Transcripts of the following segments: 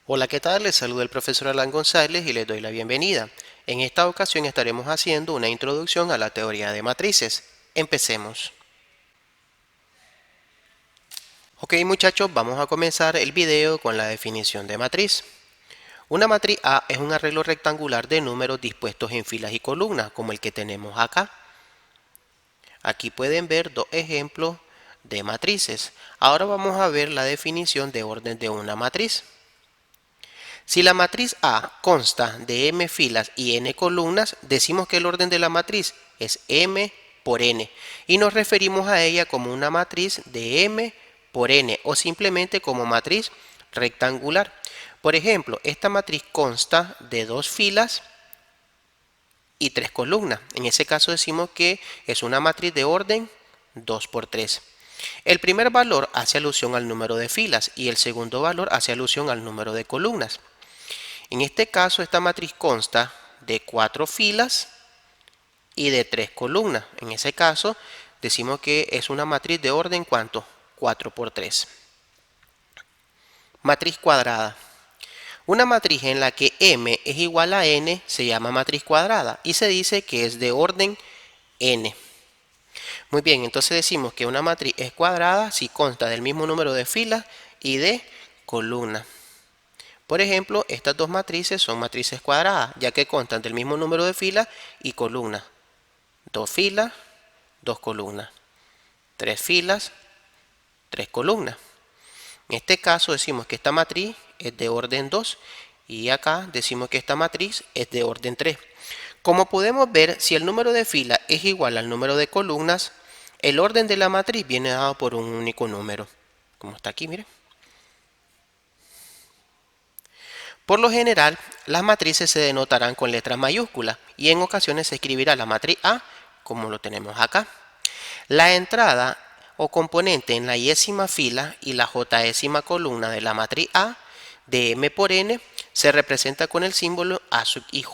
Hola, ¿qué tal? Les saluda el profesor Alan González y les doy la bienvenida. En esta ocasión estaremos haciendo una introducción a la teoría de matrices. Empecemos. Ok, muchachos, vamos a comenzar el video con la definición de matriz. Una matriz A es un arreglo rectangular de números dispuestos en filas y columnas, como el que tenemos acá. Aquí pueden ver dos ejemplos de matrices. Ahora vamos a ver la definición de orden de una matriz. Si la matriz A consta de m filas y n columnas, decimos que el orden de la matriz es m por n y nos referimos a ella como una matriz de m por n o simplemente como matriz rectangular. Por ejemplo, esta matriz consta de 2 filas y 3 columnas. En ese caso decimos que es una matriz de orden 2 por 3. El primer valor hace alusión al número de filas y el segundo valor hace alusión al número de columnas. En este caso, esta matriz consta de 4 filas y de 3 columnas. En ese caso, decimos que es una matriz de orden ¿cuánto? 4 por 3. Matriz cuadrada. Una matriz en la que m es igual a n se llama matriz cuadrada y se dice que es de orden n. Muy bien, entonces decimos que una matriz es cuadrada si consta del mismo número de filas y de columnas. Por ejemplo, estas dos matrices son matrices cuadradas, ya que constan del mismo número de filas y columnas. 2 filas, 2 columnas. 3 filas, 3 columnas. En este caso decimos que esta matriz es de orden 2 y acá decimos que esta matriz es de orden 3. Como podemos ver, si el número de filas es igual al número de columnas, el orden de la matriz viene dado por un único número, como está aquí, miren. Por lo general, las matrices se denotarán con letras mayúsculas y en ocasiones se escribirá la matriz A como lo tenemos acá. La entrada o componente en la yésima fila y la jésima columna de la matriz A de m por n se representa con el símbolo A sub ij.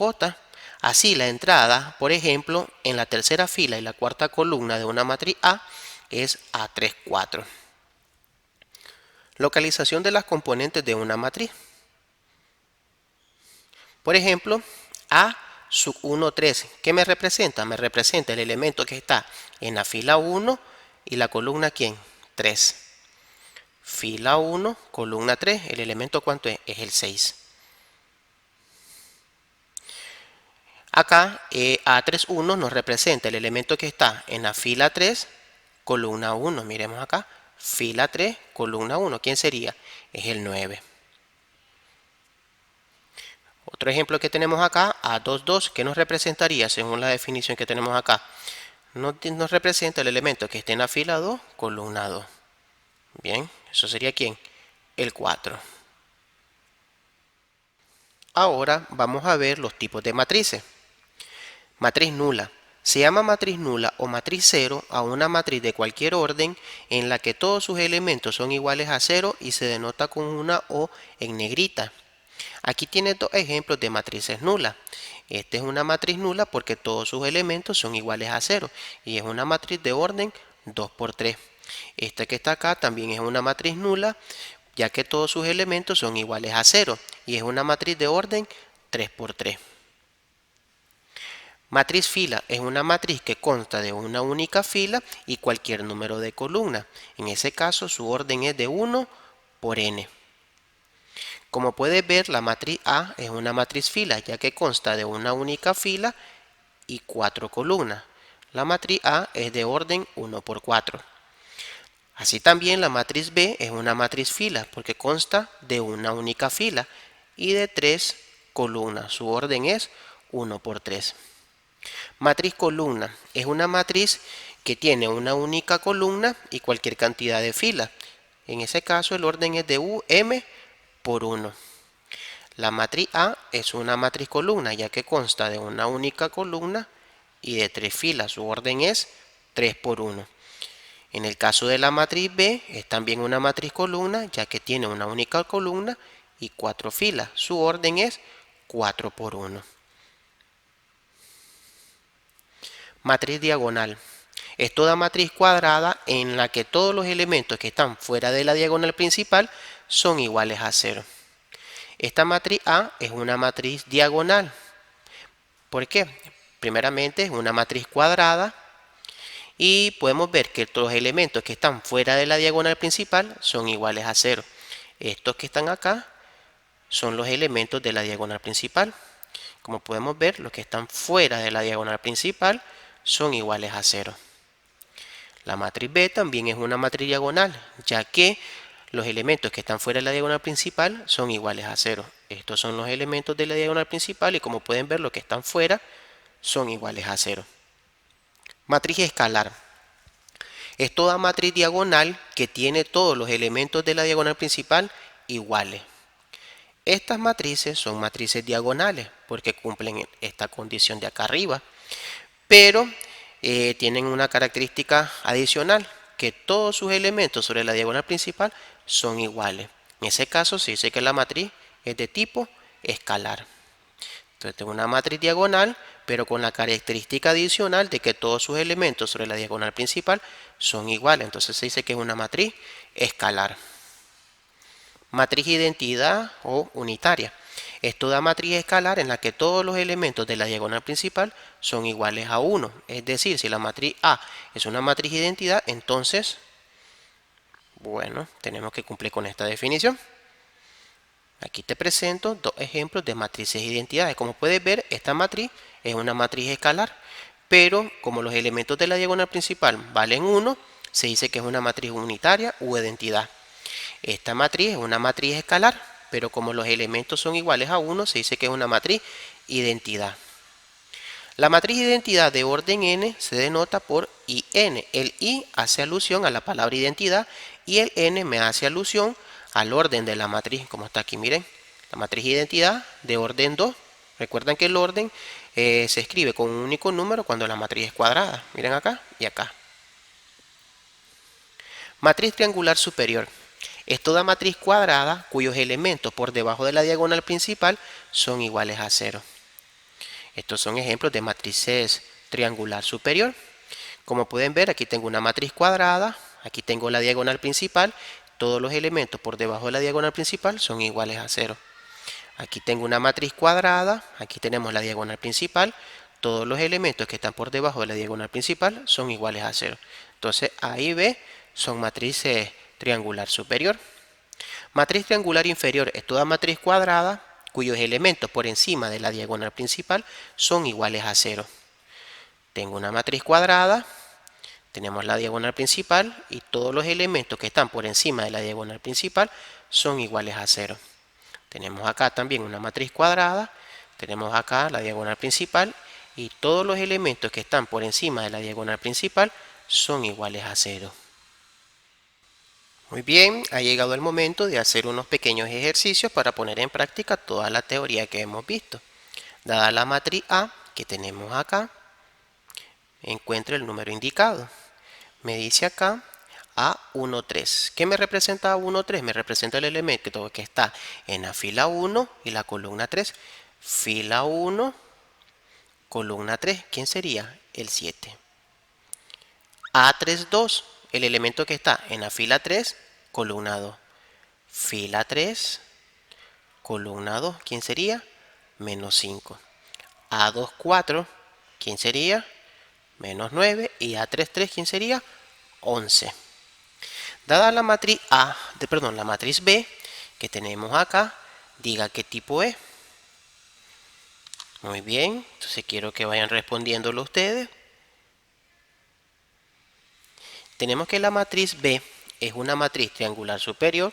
Así la entrada, por ejemplo, en la tercera fila y la cuarta columna de una matriz A es A3, 4. Localización de las componentes de una matriz. Por ejemplo, A sub 1, 3. ¿Qué me representa? Me representa el elemento que está en la fila 1 y la columna ¿quién? 3. Fila 1, columna 3. ¿El elemento cuánto es? Es el 6. Acá A31 nos representa el elemento que está en la fila 3, columna 1. Miremos acá. Fila 3, columna 1. ¿Quién sería? Es el 9. Otro ejemplo que tenemos acá, A22, ¿qué nos representaría según la definición que tenemos acá? Nos representa el elemento que esté en la fila 2, columna 2. Bien, eso sería ¿quién? El 4. Ahora vamos a ver los tipos de matrices. Matriz nula. Se llama matriz nula o matriz cero a una matriz de cualquier orden en la que todos sus elementos son iguales a 0 y se denota con una O en negrita. Aquí tiene dos ejemplos de matrices nulas. Esta es una matriz nula porque todos sus elementos son iguales a 0 y es una matriz de orden 2 por 3. Esta que está acá también es una matriz nula ya que todos sus elementos son iguales a 0 y es una matriz de orden 3 por 3. Matriz fila es una matriz que consta de una única fila y cualquier número de columnas. En ese caso su orden es de 1 por n. Como puedes ver, la matriz A es una matriz fila, ya que consta de una única fila y 4 columnas. La matriz A es de orden 1 por 4. Así también la matriz B es una matriz fila, porque consta de una única fila y de 3 columnas. Su orden es 1 por 3. Matriz columna es una matriz que tiene una única columna y cualquier cantidad de filas. En ese caso el orden es de m por 1. La matriz A es una matriz columna ya que consta de una única columna y de 3 filas. Su orden es 3 por 1. En el caso de la matriz B es también una matriz columna ya que tiene una única columna y 4 filas. Su orden es 4 por 1. Matriz diagonal. Es toda matriz cuadrada en la que todos los elementos que están fuera de la diagonal principal son iguales a 0. Esta matriz A es una matriz diagonal. ¿Por qué? Primeramente es una matriz cuadrada y podemos ver que todos los elementos que están fuera de la diagonal principal son iguales a 0. Estos que están acá son los elementos de la diagonal principal. Como podemos ver, los que están fuera de la diagonal principal son iguales a 0. La matriz B también es una matriz diagonal, ya que los elementos que están fuera de la diagonal principal son iguales a 0. Estos son los elementos de la diagonal principal y como pueden ver, los que están fuera son iguales a 0. Matriz escalar. Es toda matriz diagonal que tiene todos los elementos de la diagonal principal iguales. Estas matrices son matrices diagonales porque cumplen esta condición de acá arriba, pero tienen una característica adicional, que todos sus elementos sobre la diagonal principal son iguales. En ese caso se dice que la matriz es de tipo escalar. Entonces tengo una matriz diagonal, pero con la característica adicional de que todos sus elementos sobre la diagonal principal son iguales. Entonces se dice que es una matriz escalar. Matriz identidad o unitaria. Es toda matriz escalar en la que todos los elementos de la diagonal principal son iguales a 1. Es decir, si la matriz A es una matriz identidad, entonces, bueno, tenemos que cumplir con esta definición. Aquí te presento dos ejemplos de matrices identidades. Como puedes ver, esta matriz es una matriz escalar, pero como los elementos de la diagonal principal valen 1, se dice que es una matriz unitaria u identidad. Esta matriz es una matriz escalar, pero como los elementos son iguales a 1, se dice que es una matriz identidad. La matriz identidad de orden n se denota por IN. El I hace alusión a la palabra identidad y el N me hace alusión al orden de la matriz, como está aquí, miren. La matriz identidad de orden 2. Recuerden que el orden se escribe con un único número cuando la matriz es cuadrada. Miren acá y acá. Matriz triangular superior. Es toda matriz cuadrada cuyos elementos por debajo de la diagonal principal son iguales a 0. Estos son ejemplos de matrices triangular superior. Como pueden ver, aquí tengo una matriz cuadrada, aquí tengo la diagonal principal, todos los elementos por debajo de la diagonal principal son iguales a 0. Aquí tengo una matriz cuadrada, aquí tenemos la diagonal principal, todos los elementos que están por debajo de la diagonal principal son iguales a 0. Entonces A y B son matrices triangular superior. Matriz triangular inferior es toda matriz cuadrada cuyos elementos por encima de la diagonal principal son iguales a 0. Tengo una matriz cuadrada, tenemos la diagonal principal y todos los elementos que están por encima de la diagonal principal son iguales a 0. Tenemos acá también una matriz cuadrada, tenemos acá la diagonal principal y todos los elementos que están por encima de la diagonal principal son iguales a 0. Muy bien, ha llegado el momento de hacer unos pequeños ejercicios para poner en práctica toda la teoría que hemos visto. Dada la matriz A que tenemos acá, encuentro el número indicado. Me dice acá A13. ¿Qué me representa A13? Me representa el elemento que está en la fila 1 y la columna 3. Fila 1, columna 3. ¿Quién sería? El 7. A32. El elemento que está en la fila 3, columna 2. Fila 3, columna 2. ¿Quién sería? Menos 5. A24. ¿Quién sería? Menos 9. Y A33. ¿Quién sería? 11. Dada la matriz la matriz B que tenemos acá, diga qué tipo es. Muy bien, entonces quiero que vayan respondiéndolo ustedes. Tenemos que la matriz B es una matriz triangular superior,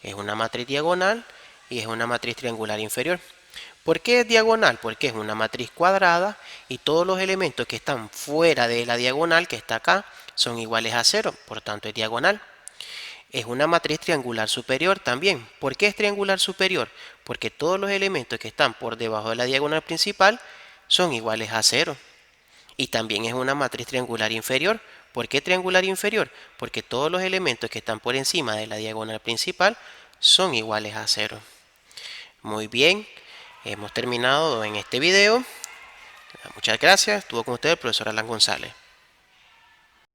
es una matriz diagonal y es una matriz triangular inferior. ¿Por qué es diagonal? Porque es una matriz cuadrada y todos los elementos que están fuera de la diagonal que está acá son iguales a 0, por tanto es diagonal. Es una matriz triangular superior también. ¿Por qué es triangular superior? Porque todos los elementos que están por debajo de la diagonal principal son iguales a 0. Y también es una matriz triangular inferior. ¿Por qué triangular inferior? Porque todos los elementos que están por encima de la diagonal principal son iguales a 0. Muy bien, hemos terminado en este video. Muchas gracias. Estuvo con usted el profesor Alan González.